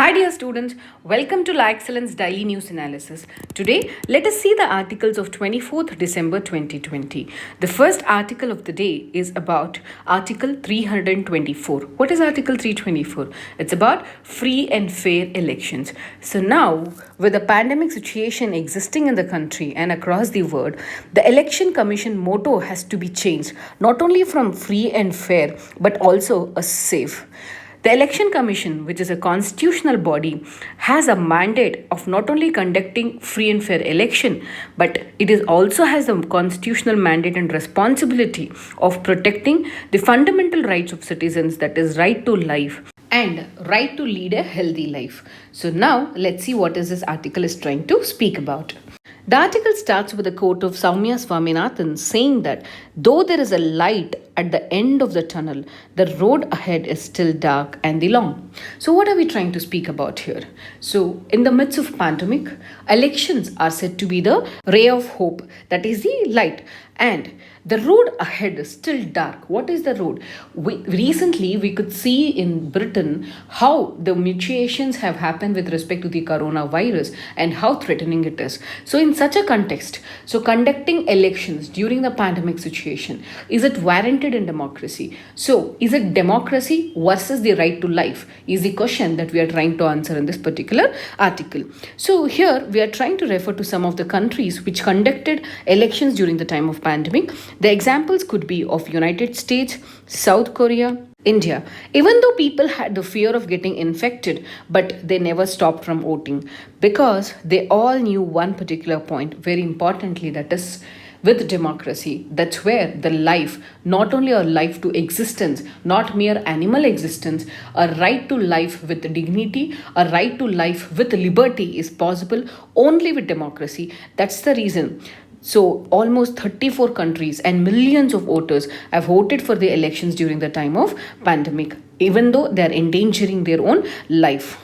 Hi, dear students. Welcome to La Excellence Daily News Analysis. Today, let us see the articles of 24th December 2020. The first article of the day is about Article 324. What is Article 324? It's about free and fair elections. So now, with the pandemic situation existing in the country and across the world, the Election Commission motto has to be changed, not only from free and fair, but also a safe. The Election Commission, which is a constitutional body, has a mandate of not only conducting free and fair election, but it is also has a constitutional mandate and responsibility of protecting the fundamental rights of citizens, that is right to life and right to lead a healthy life. So now let's see what is this article is trying to speak about. The article starts with a quote of Soumya Swaminathan saying that though there is a light at the end of the tunnel, the road ahead is still dark and long. So what are we trying to speak about here? So in the midst of pandemic, elections are said to be the ray of hope, that is the light. And the road ahead is still dark. What is the road? Recently, we could see in Britain how the mutations have happened with respect to the coronavirus and how threatening it is. So in such a context, so conducting elections during the pandemic situation, is it warranted in democracy? So is it democracy versus the right to life is the question that we are trying to answer in this particular article. So here we are trying to refer to some of the countries which conducted elections during the time of pandemic. The examples could be of United States, South Korea, India. Even though people had the fear of getting infected, but they never stopped from voting because they all knew one particular point, very importantly, that is with democracy, that's where the life, not only a life to existence, not mere animal existence, a right to life with dignity, a right to life with liberty is possible only with democracy. That's the reason. So, almost 34 countries and millions of voters have voted for the elections during the time of pandemic, even though they are endangering their own life.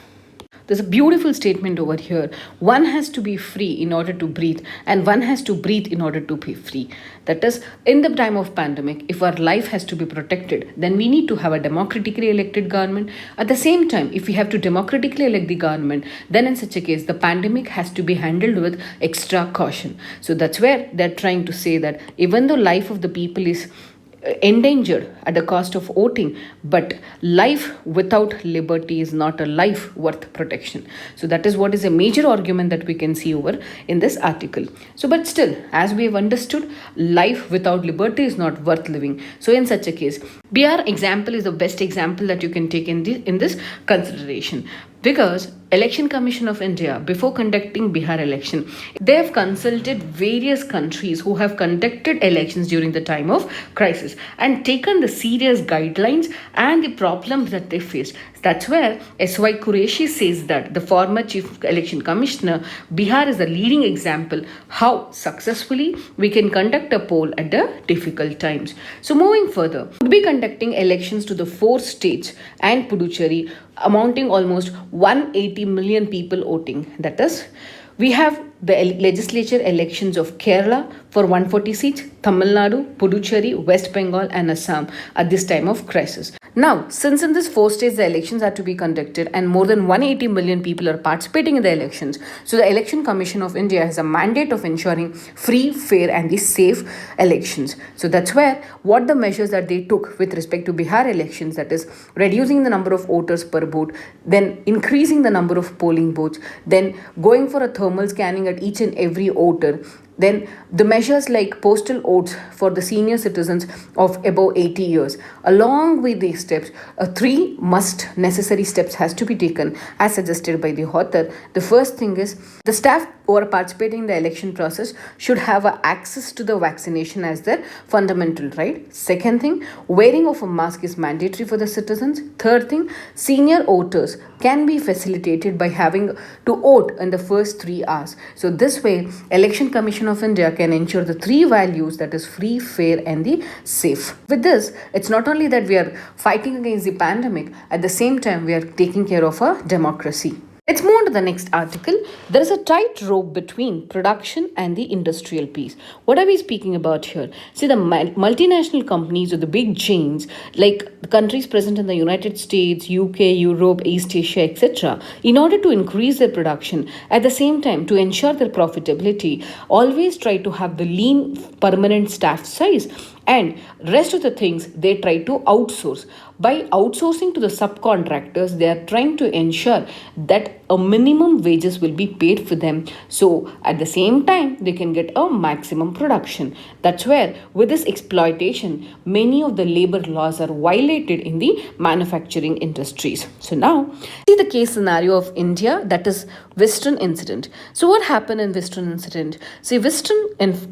There's a beautiful statement over here. One has to be free in order to breathe, and one has to breathe in order to be free. That is, in the time of pandemic, if our life has to be protected, then we need to have a democratically elected government. At the same time, if we have to democratically elect the government, then in such a case, the pandemic has to be handled with extra caution. So that's where they're trying to say that even though life of the people is endangered at the cost of voting, but life without liberty is not a life worth protection. So that is what is a major argument that we can see over in this article. So but still, as we have understood, life without liberty is not worth living. So in such a case, BR example is the best example that you can take in this consideration, because Election Commission of India, before conducting Bihar election, they have consulted various countries who have conducted elections during the time of crisis and taken the serious guidelines and the problems that they faced. That's where S.Y. Qureshi says that the former Chief Election Commissioner, Bihar is a leading example how successfully we can conduct a poll at the difficult times. So moving further, we'll be conducting elections to the 4 states and Puducherry, amounting almost 180 million people voting. That is, we have the legislature elections of Kerala for 140 seats, Tamil Nadu, Puducherry, West Bengal and Assam at this time of crisis. Now, since in these 4 states the elections are to be conducted and more than 180 million people are participating in the elections, so the Election Commission of India has a mandate of ensuring free, fair and the safe elections. So that's where what the measures that they took with respect to Bihar elections, that is reducing the number of voters per booth, then increasing the number of polling booths, then going for a thermal scanning at each and every voter, then the measures like postal votes for the senior citizens of above 80 years. Along with these steps, 3 necessary steps has to be taken as suggested by the author. The first thing is the staff who are participating in the election process should have access to the vaccination as their fundamental right. Second thing, wearing of a mask is mandatory for the citizens. Third thing, senior voters can be facilitated by having to vote in the first 3 hours. So this way, Election Commission of India can ensure the 3 values, that is free, fair and the safe. With this, it's not only that we are fighting against the pandemic, at the same time we are taking care of our democracy. Let's move on to the next article. There is a tight rope between production and the industrial piece. What are we speaking about here? See, the multinational companies or the big chains, like the countries present in the United States, UK, Europe, East Asia, etc., in order to increase their production, at the same time to ensure their profitability, always try to have the lean permanent staff size, and rest of the things they try to outsource. By outsourcing to the subcontractors, they are trying to ensure that a minimum wages will be paid for them, so at the same time they can get a maximum production. That's where with this exploitation many of the labor laws are violated in the manufacturing industries. So now see the case scenario of India, that is Western incident. So what happened in Western incident? See, Western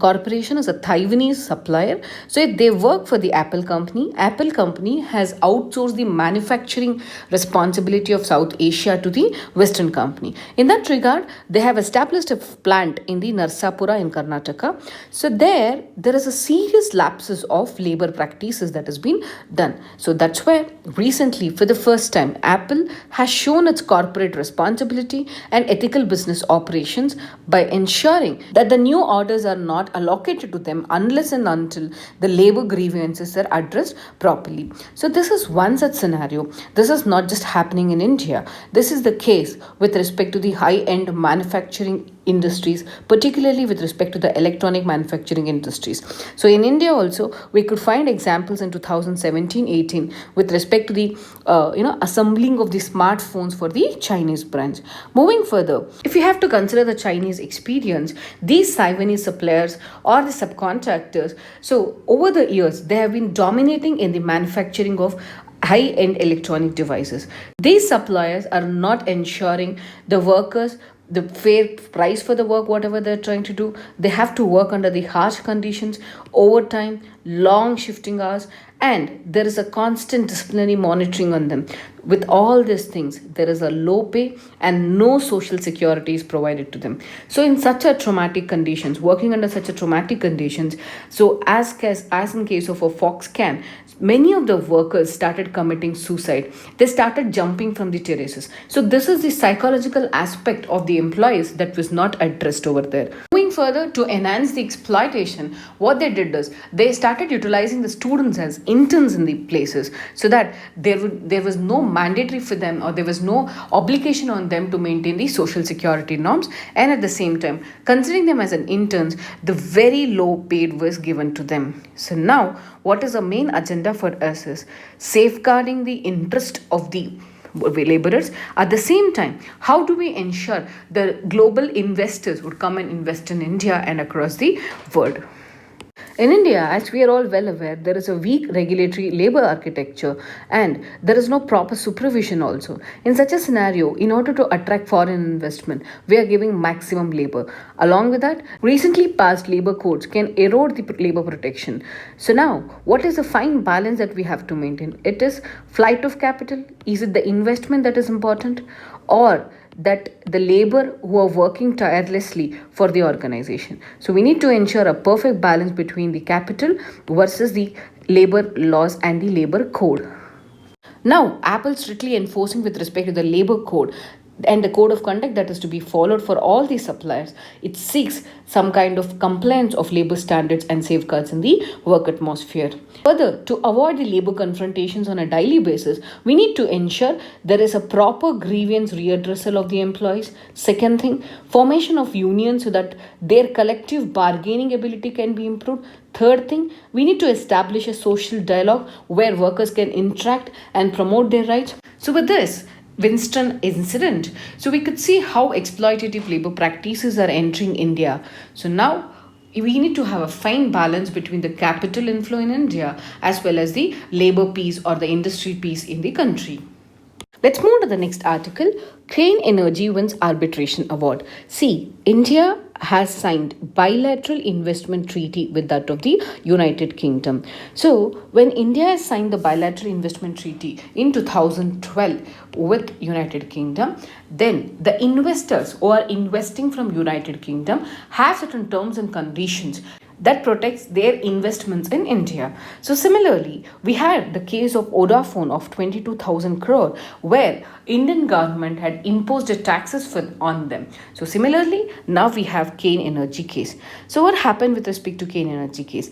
Corporation is a Taiwanese supplier. So they work for the Apple company. Apple company has outsourced the manufacturing responsibility of South Asia to the Western company. In that regard, they have established a plant in the Narsapura in Karnataka. So there is a serious lapses of labor practices that has been done. So that's where recently, for the first time, Apple has shown its corporate responsibility and ethical business operations by ensuring that the new orders are not allocated to them unless and until the labor grievances are addressed properly. So this is one such scenario. This is not just happening in India. This is the case with respect to the high-end manufacturing industries, particularly with respect to the electronic manufacturing industries. So in India also, we could find examples in 2017-18 with respect to the assembling of the smartphones for the Chinese branch. Moving further, if you have to consider the Chinese experience, these Taiwanese suppliers or the subcontractors, so over the years, they have been dominating in the manufacturing of high-end electronic devices. These suppliers are not ensuring the workers the fair price for the work, whatever they're trying to do. They have to work under the harsh conditions, overtime, long shifting hours, and there is a constant disciplinary monitoring on them. With all these things, there is a low pay and no social security is provided to them. So in such a traumatic conditions, working under such a traumatic conditions, so as in case of a Foxconn, many of the workers started committing suicide. They started jumping from the terraces. So this is the psychological aspect of the employees that was not addressed over there. Moving further, to enhance the exploitation, what they did is they started utilizing the students as interns in the places, so that there was no mandatory for them, or there was no obligation on them to maintain the social security norms, and at the same time considering them as an interns, the very low paid was given to them. So now what is the main agenda for us is safeguarding the interest of the laborers. At the same time, how do we ensure the global investors would come and invest in India and across the world? In India, as we are all well aware, there is a weak regulatory labor architecture and there is no proper supervision also. In such a scenario, in order to attract foreign investment, we are giving maximum labor. Along with that, recently passed labor codes can erode the labor protection. So now, what is the fine balance that we have to maintain? It is flight of capital. Is it the investment that is important, or that the labor who are working tirelessly for the organization? So we need to ensure a perfect balance between the capital versus the labor laws and the labor code. Now, Apple strictly enforcing with respect to the labor code and the code of conduct that is to be followed for all these suppliers. It seeks some kind of compliance of labor standards and safeguards in the work atmosphere. Further, to avoid the labor confrontations on a daily basis, we need to ensure there is a proper grievance readdressal of the employees. Second thing, formation of unions so that their collective bargaining ability can be improved. Third thing, we need to establish a social dialogue where workers can interact and promote their rights. So with this, Winston incident, so we could see how exploitative labor practices are entering India. So now we need to have a fine balance between the capital inflow in India as well as the labor piece or the industry piece in the country. Let's move to the next article. Crane Energy wins arbitration award. See, India has signed bilateral investment treaty with that of the United Kingdom. So, when India has signed the bilateral investment treaty in 2012 with United Kingdom, then the investors who are investing from United Kingdom have certain terms and conditions. that protects their investments in India. So similarly, we had the case of Vodafone of 22,000 crore where Indian government had imposed taxes on them. So similarly, now we have Kane Energy case. So what happened with respect to Kane Energy case?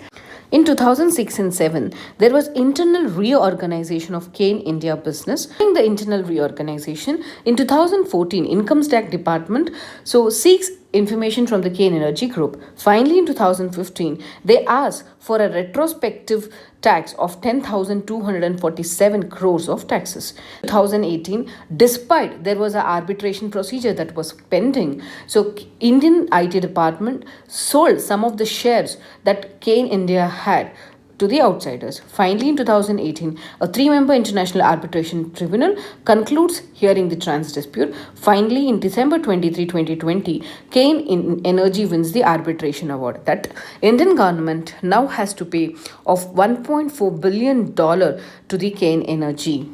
In 2006 and 7, there was internal reorganization of Kane India business. During the internal reorganization, in 2014, Income Tax Department seeks information from the Kane Energy Group. Finally, in 2015, they asked for a retrospective tax of 10,247 crores of taxes. 2018, despite there was an arbitration procedure that was pending, so Indian IT department sold some of the shares that Kane India had to the outsiders. Finally, in 2018, a three-member international arbitration tribunal concludes hearing the trans dispute. Finally, in December 23, 2020, Kane Energy wins the arbitration award that Indian government now has to pay of $1.4 billion to the Kane Energy.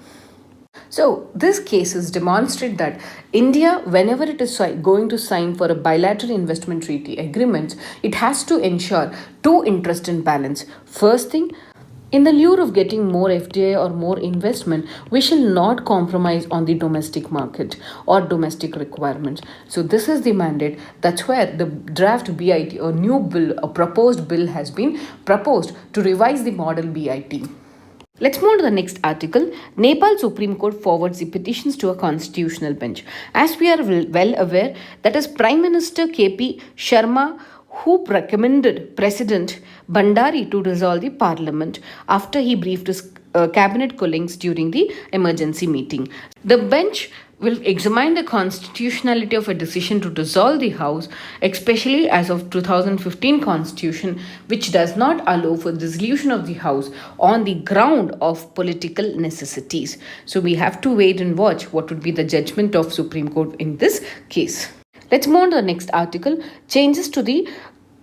So, these cases demonstrate that India, whenever it is going to sign for a bilateral investment treaty agreement, it has to ensure two interests in balance. First thing, in the lure of getting more FDI or more investment, we shall not compromise on the domestic market or domestic requirements. So, this is the mandate. That's where the draft BIT or new bill, a proposed bill has been proposed to revise the model BIT. Let's move on to the next article. Nepal Supreme Court forwards the petitions to a constitutional bench. As we are well aware, that is Prime Minister KP Sharma who recommended President Bhandari to dissolve the parliament after he briefed his cabinet colleagues during the emergency meeting. The bench will examine the constitutionality of a decision to dissolve the house, especially as of 2015 constitution, which does not allow for dissolution of the house on the ground of political necessities. So we have to wait and watch what would be the judgment of Supreme Court in this case. Let's move on to the next article. Changes to the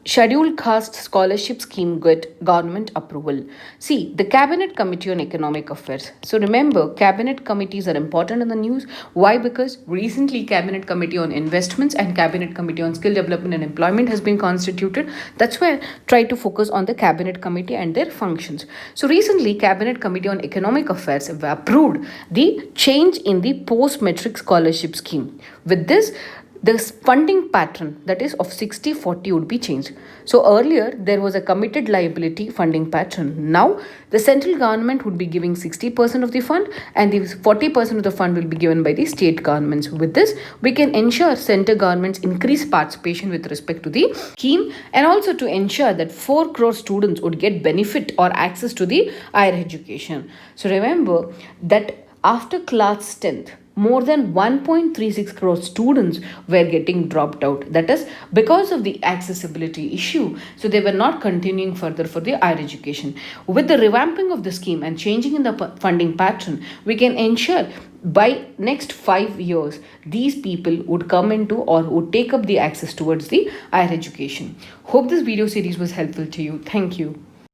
Scheduled Caste Scholarship Scheme get government approval. See, the Cabinet Committee on Economic Affairs. So remember, Cabinet committees are important in the news. Why? Because recently Cabinet Committee on Investments and Cabinet Committee on Skill Development and Employment has been constituted. That's where try to focus on the Cabinet Committee and their functions. So recently, Cabinet Committee on Economic Affairs have approved the change in the post-metric scholarship scheme. With this, the funding pattern, that is of 60-40, would be changed. So earlier there was a committed liability funding pattern. Now the central government would be giving 60% of the fund and the 40% of the fund will be given by the state governments. With this, we can ensure center governments increase participation with respect to the scheme and also to ensure that 4 crore students would get benefit or access to the higher education. So remember that after class 10th, more than 1.36 crore students were getting dropped out. That is because of the accessibility issue. So they were not continuing further for the higher education. With the revamping of the scheme and changing in the funding pattern, we can ensure by next 5 years, these people would come into or would take up the access towards the higher education. Hope this video series was helpful to you. Thank you.